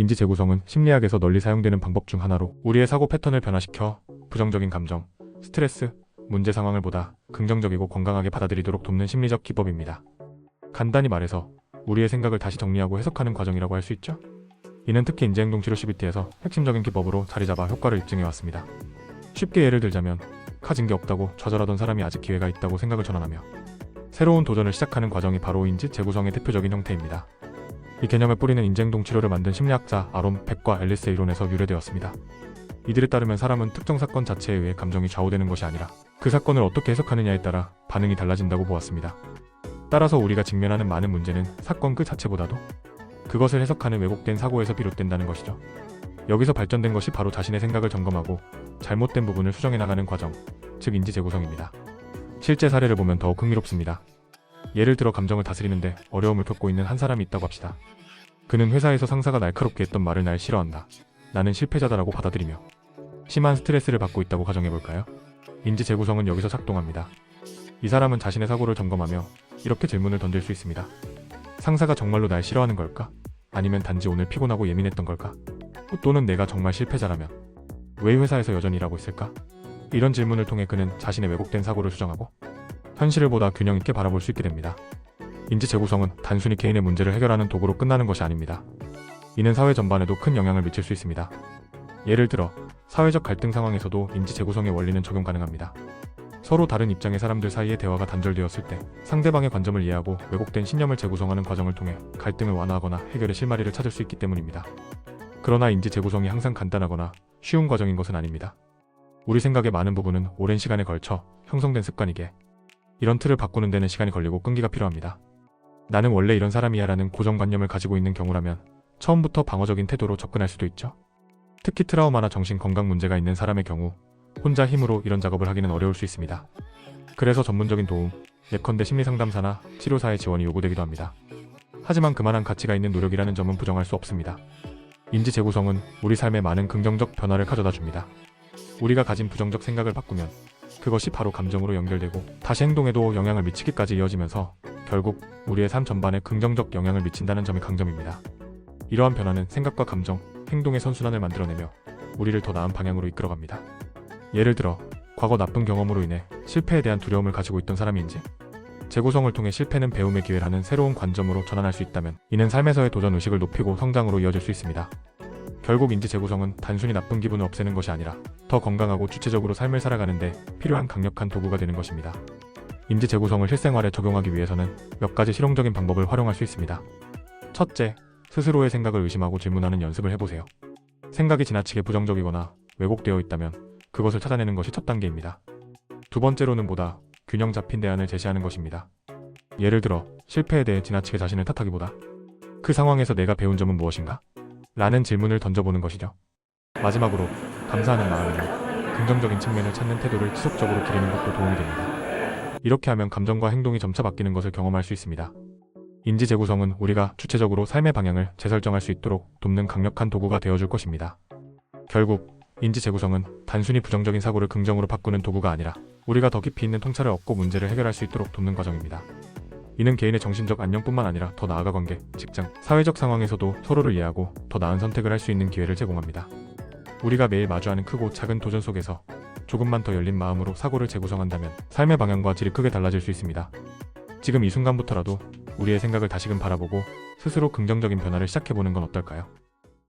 인지 재구성은 심리학에서 널리 사용되는 방법 중 하나로 우리의 사고 패턴을 변화시켜 부정적인 감정, 스트레스, 문제 상황을 보다 긍정적이고 건강하게 받아들이도록 돕는 심리적 기법입니다. 간단히 말해서 우리의 생각을 다시 정리하고 해석하는 과정이라고 할 수 있죠. 이는 특히 인지행동치료 CBT에서 핵심적인 기법으로 자리잡아 효과를 입증해왔습니다. 쉽게 예를 들자면 가진 게 없다고 좌절하던 사람이 아직 기회가 있다고 생각을 전환하며 새로운 도전을 시작하는 과정이 바로 인지 재구성의 대표적인 형태입니다. 이 개념의 뿌리는 인지행동 치료를 만든 심리학자 아론 벡과 앨리스의 이론에서 유래되었습니다. 이들에 따르면 사람은 특정 사건 자체에 의해 감정이 좌우되는 것이 아니라 그 사건을 어떻게 해석하느냐에 따라 반응이 달라진다고 보았습니다. 따라서 우리가 직면하는 많은 문제는 사건 그 자체보다도 그것을 해석하는 왜곡된 사고에서 비롯된다는 것이죠. 여기서 발전된 것이 바로 자신의 생각을 점검하고 잘못된 부분을 수정해 나가는 과정, 즉 인지 재구성입니다. 실제 사례를 보면 더욱 흥미롭습니다. 예를 들어 감정을 다스리는데 어려움을 겪고 있는 한 사람이 있다고 합시다. 그는 회사에서 상사가 날카롭게 했던 말을 날 싫어한다. 나는 실패자다라고 받아들이며 심한 스트레스를 받고 있다고 가정해볼까요? 인지 재구성은 여기서 작동합니다. 이 사람은 자신의 사고를 점검하며 이렇게 질문을 던질 수 있습니다. 상사가 정말로 날 싫어하는 걸까? 아니면 단지 오늘 피곤하고 예민했던 걸까? 또는 내가 정말 실패자라면 왜 회사에서 여전히 일하고 있을까? 이런 질문을 통해 그는 자신의 왜곡된 사고를 수정하고 현실을 보다 균형 있게 바라볼 수 있게 됩니다. 인지 재구성은 단순히 개인의 문제를 해결하는 도구로 끝나는 것이 아닙니다. 이는 사회 전반에도 큰 영향을 미칠 수 있습니다. 예를 들어 사회적 갈등 상황에서도 인지 재구성의 원리는 적용 가능합니다. 서로 다른 입장의 사람들 사이의 대화가 단절되었을 때 상대방의 관점을 이해하고 왜곡된 신념을 재구성하는 과정을 통해 갈등을 완화하거나 해결의 실마리를 찾을 수 있기 때문입니다. 그러나 인지 재구성이 항상 간단하거나 쉬운 과정인 것은 아닙니다. 우리 생각의 많은 부분은 오랜 시간에 걸쳐 형성된 습관이기에 이런 틀을 바꾸는 데는 시간이 걸리고 끈기가 필요합니다. 나는 원래 이런 사람이야 라는 고정관념을 가지고 있는 경우라면 처음부터 방어적인 태도로 접근할 수도 있죠. 특히 트라우마나 정신건강 문제가 있는 사람의 경우 혼자 힘으로 이런 작업을 하기는 어려울 수 있습니다. 그래서 전문적인 도움, 예컨대 심리상담사나 치료사의 지원이 요구되기도 합니다. 하지만 그만한 가치가 있는 노력이라는 점은 부정할 수 없습니다. 인지 재구성은 우리 삶에 많은 긍정적 변화를 가져다 줍니다. 우리가 가진 부정적 생각을 바꾸면 그것이 바로 감정으로 연결되고 다시 행동에도 영향을 미치기까지 이어지면서 결국 우리의 삶 전반에 긍정적 영향을 미친다는 점이 강점입니다. 이러한 변화는 생각과 감정, 행동의 선순환을 만들어내며 우리를 더 나은 방향으로 이끌어갑니다. 예를 들어 과거 나쁜 경험으로 인해 실패에 대한 두려움을 가지고 있던 사람인지 재구성을 통해 실패는 배움의 기회라는 새로운 관점으로 전환할 수 있다면 이는 삶에서의 도전 의식을 높이고 성장으로 이어질 수 있습니다. 결국 인지 재구성은 단순히 나쁜 기분을 없애는 것이 아니라 더 건강하고 주체적으로 삶을 살아가는 데 필요한 강력한 도구가 되는 것입니다. 인지 재구성을 실생활에 적용하기 위해서는 몇 가지 실용적인 방법을 활용할 수 있습니다. 첫째, 스스로의 생각을 의심하고 질문하는 연습을 해보세요. 생각이 지나치게 부정적이거나 왜곡되어 있다면 그것을 찾아내는 것이 첫 단계입니다. 두 번째로는 보다 균형 잡힌 대안을 제시하는 것입니다. 예를 들어 실패에 대해 지나치게 자신을 탓하기보다 그 상황에서 내가 배운 점은 무엇인가? 라는 질문을 던져보는 것이죠. 마지막으로 감사하는 마음으로 긍정적인 측면을 찾는 태도를 지속적으로 기르는 것도 도움이 됩니다. 이렇게 하면 감정과 행동이 점차 바뀌는 것을 경험할 수 있습니다. 인지 재구성은 우리가 주체적으로 삶의 방향을 재설정할 수 있도록 돕는 강력한 도구가 되어줄 것입니다. 결국 인지 재구성은 단순히 부정적인 사고를 긍정으로 바꾸는 도구가 아니라 우리가 더 깊이 있는 통찰을 얻고 문제를 해결할 수 있도록 돕는 과정입니다. 이는 개인의 정신적 안녕뿐만 아니라 더 나아가 관계, 직장, 사회적 상황에서도 서로를 이해하고 더 나은 선택을 할 수 있는 기회를 제공합니다. 우리가 매일 마주하는 크고 작은 도전 속에서 조금만 더 열린 마음으로 사고를 재구성한다면 삶의 방향과 질이 크게 달라질 수 있습니다. 지금 이 순간부터라도 우리의 생각을 다시금 바라보고 스스로 긍정적인 변화를 시작해보는 건 어떨까요?